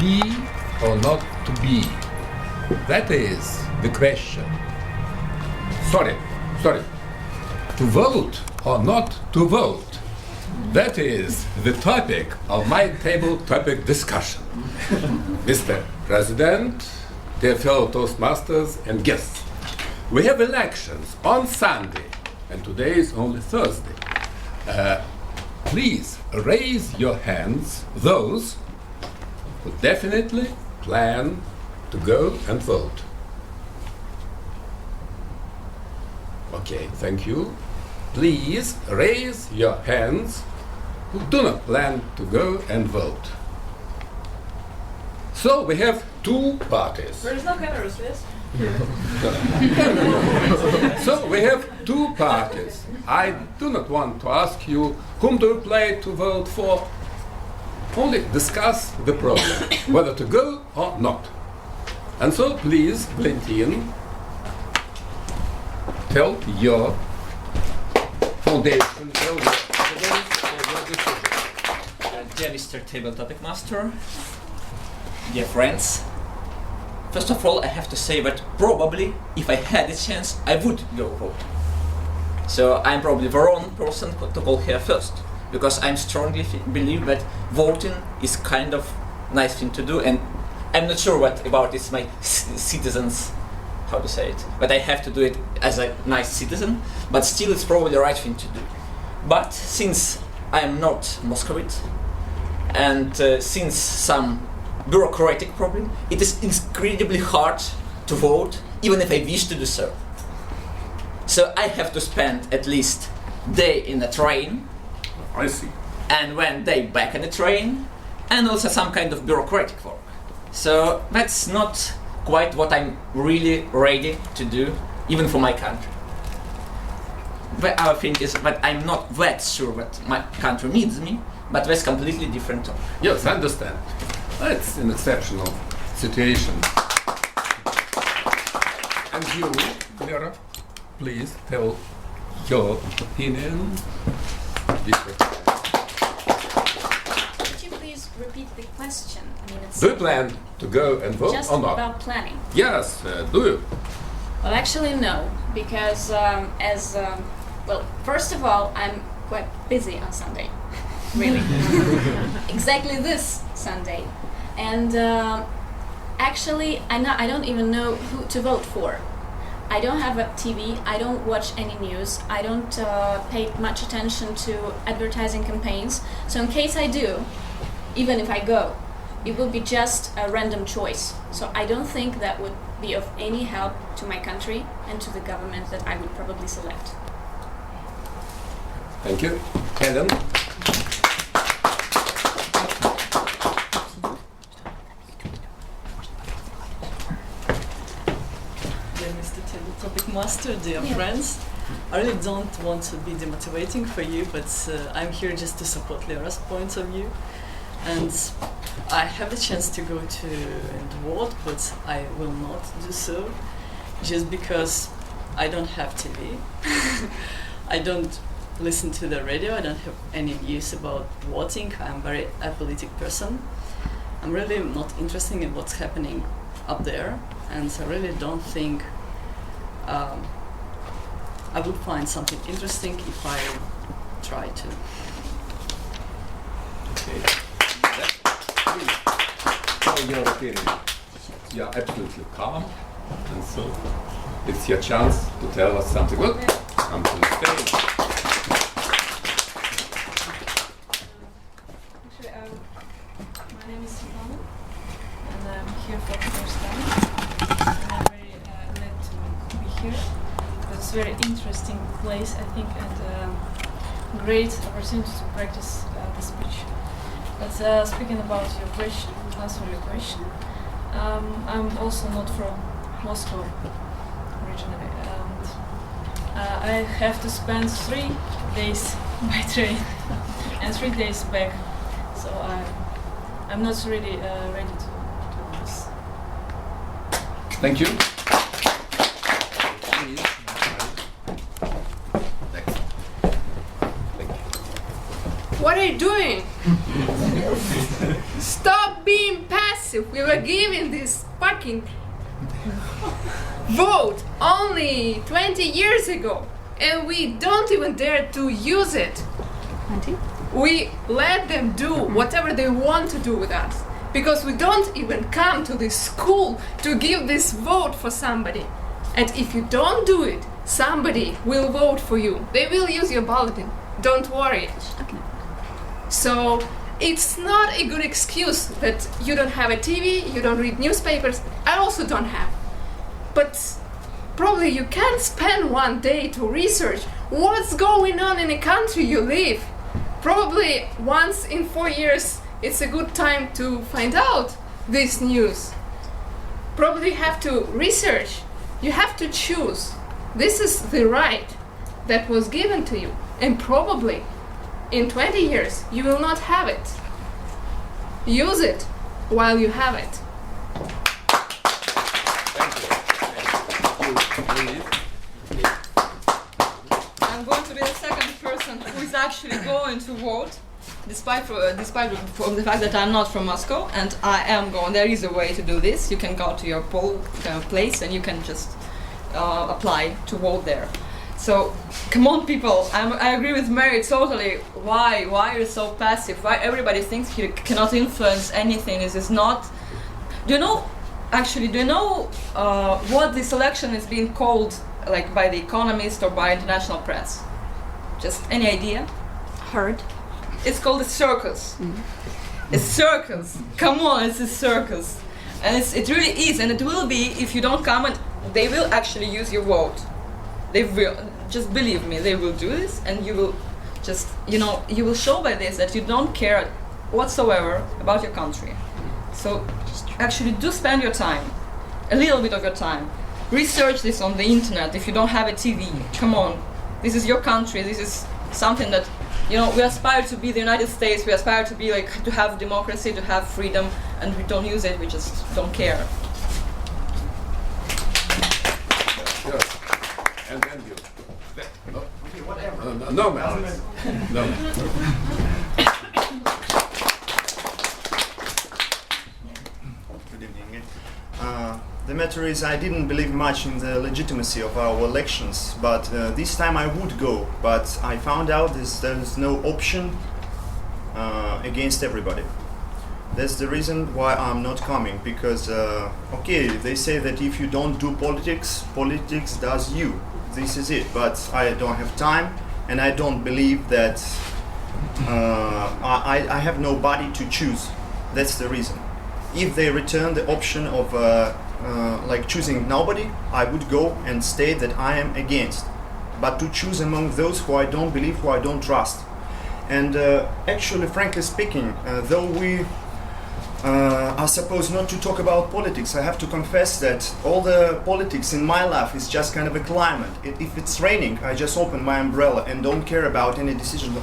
be or not to be? That is the question. Sorry. To vote or not to vote? That is the topic of my table topic discussion. Mr. President, dear fellow Toastmasters and guests, we have elections on Sunday, and today is only Thursday. Please raise your hands, those who definitely plan to go and vote. Okay, thank you. Please raise your hands who do not plan to go and vote. So we have two parties. There is no cameras, yes? So we have two parties. I do not want to ask you whom do you plan to vote for. Only discuss the problem, whether to go or not. And so please, Valentin, tell your foundation, tell your evidence for your decision. Dear Mr. Table Topic Master, dear friends, first of all I have to say that probably if I had a chance I would go vote. So I'm probably the wrong person to call here first, because I strongly believe that voting is kind of nice thing to do, and I'm not sure what about it's my citizens, how to say it, but I have to do it as a nice citizen, but still it's probably the right thing to do. But since I am not Muscovite, and since some bureaucratic problem, it is incredibly hard to vote, even if I wish to do so. So I have to spend at least day in the train, I see. and one day back in the train, and also some kind of bureaucratic work. So that's not quite what I'm really ready to do, even for my country. But our thing is that I'm not that sure that my country needs me, but that's completely different topic. Yes, I understand. It's an exceptional situation. And you, Clara, please tell your opinion. Could you please repeat the question? I mean, it's Do you plan to go and vote just or not? about planning. Yes, do you? Well, actually, no, because well, first of all, I'm quite busy on Sunday, really. Exactly this Sunday, and actually, I don't even know who to vote for. I don't have a TV, I don't watch any news, I don't pay much attention to advertising campaigns, so in case I do, even if I go, it will be just a random choice. So I don't think that would be of any help to my country and to the government that I would probably select. Thank you. Helen? Dear Mr. Table Topic Master, dear friends, I really don't want to be demotivating for you, but I'm here just to support Lera's point of view. And I have the chance to go to and vote, but I will not do so, just because I don't have TV. I don't listen to the radio, I don't have any views about voting. I'm a very apolitical person. I'm really not interested in what's happening up there, and I really don't think I would find something interesting if I try to. Okay. Tell your opinion. You're absolutely calm, and so it's your chance to tell us something. Well, come to the stage. Actually, my name is Svetlana, and I'm here for the first time. And I'm very glad to be here. It's a very interesting place, I think, and great opportunity to practice the speech. But speaking about your question, answer your question, I'm also not from Moscow originally, and I have to spend 3 days by train and 3 days back, so I'm not really ready to do this. Thank you. Please. Next. Thank you. What are you doing? Stop being passive! passive. We were given this fucking vote only 20 years ago, and we don't even dare to use it. 20? We let them do whatever they want to do with us, because we don't even come to this school to give this vote for somebody. And if you don't do it, somebody will vote for you. They will use your bulletin. Don't worry. Okay. So it's not a good excuse that you don't have a TV, you don't read newspapers. I also don't have. But probably you can spend one day to research what's going on in the country you live. Probably once in 4 years it's a good time to find out this news. Probably you have to research. You have to choose. This is the right that was given to you. And probably in 20 years you will not have it. Use it while you have it. I'm going to be the second person who is actually going to vote, despite from the fact that I'm not from Moscow, and I am going. There is a way to do this. You can go to your poll place and you can just apply to vote there. So, come on, people. I agree with Mary totally. Why are you so passive? Why everybody thinks he cannot influence anything? This is not. Do you know? Actually, do you know what this election is being called, like by The Economist or by international press? Just any idea? Heard. It's called a circus. A circus. Come on, it's a circus, and it really is, and it will be if you don't come, and they will actually use your vote. They will. Just believe me, they will do this, and you will just, you will show by this that you don't care whatsoever about your country. So actually do spend your time, a little bit of your time. Research this on the internet if you don't have a TV. Come on, this is your country, this is something that, we aspire to be the United States, we aspire to be to have democracy, to have freedom, and we don't use it, we just don't care. Yes. And then you. No. Okay, whatever. No, man. No. Good evening. The matter is, I didn't believe much in the legitimacy of our elections, but this time I would go. But I found out there's no option against everybody. That's the reason why I'm not coming, because okay, they say that if you don't do politics, politics does you. This is it, but I don't have time, and I don't believe that I have nobody to choose. That's the reason. If they return the option of choosing nobody, I would go and state that I am against. But to choose among those who I don't believe, who I don't trust. And actually, frankly speaking, though we are supposed not to talk about politics, I have to confess that all the politics in my life is just kind of a climate. If it's raining, I just open my umbrella and don't care about any decisions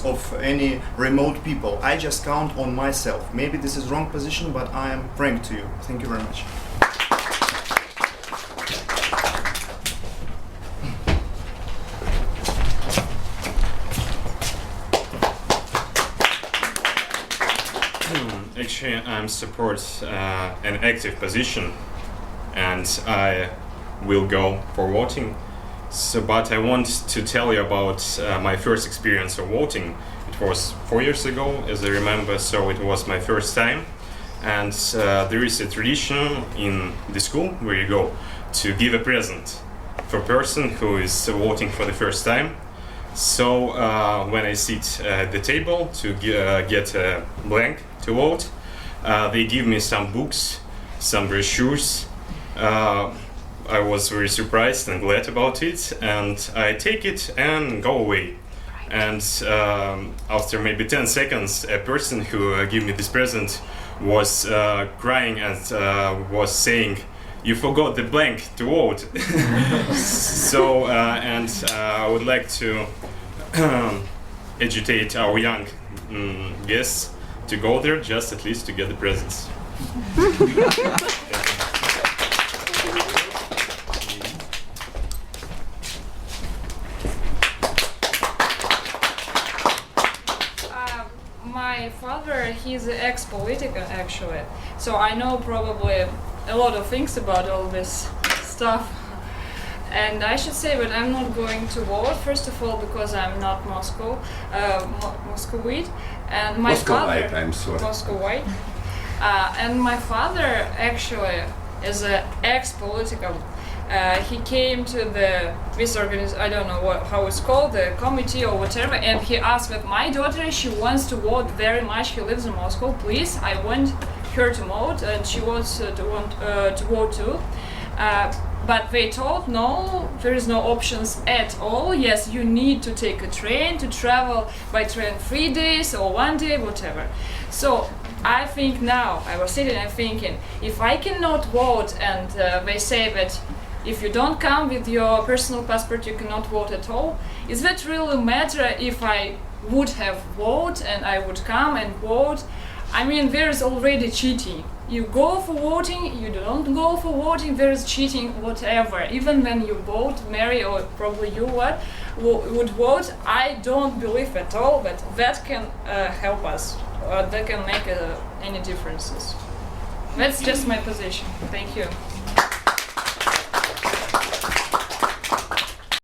of any remote people. I just count on myself. Maybe this is wrong position, but I am frank to you. Thank you very much. Actually, I support an active position, and I will go for voting. But I want to tell you about my first experience of voting. It was 4 years ago, as I remember, so it was my first time. And there is a tradition in the school where you go to give a present for a person who is voting for the first time. So when I sit at the table to get a blank to vote, they give me some books, some brochures. I was very surprised and glad about it, and I take it and go away. And after maybe 10 seconds, a person who gave me this present was crying and was saying, "You forgot the blank to vote." So, and I would like to agitate our young guests to go there, just at least to get the presents. my father, he's an ex-politician actually, so I know probably a lot of things about all this stuff. And I should say that I'm not going to vote, first of all, because I'm not Moscowite, and my Moscowite, father, I'm sorry. Moscowite, and my father actually is an ex-political. He came to this organization, I don't know how it's called, the committee or whatever, and he asked that my daughter, she wants to vote very much. She lives in Moscow. Please, I want her to vote, and she wants to vote too. But they told no, there is no options at all. Yes, you need to take a train to travel by train 3 days or 1 day, whatever. So I think now, I was sitting and thinking, if I cannot vote and they say that if you don't come with your personal passport, you cannot vote at all, is that really matter if I would have voted and I would come and vote? I mean, there is already cheating. You go for voting, you don't go for voting, there is cheating, whatever. Even when you vote, Mary, or probably you would vote, I don't believe at all that can help us, or that can make any differences. That's just my position. Thank you.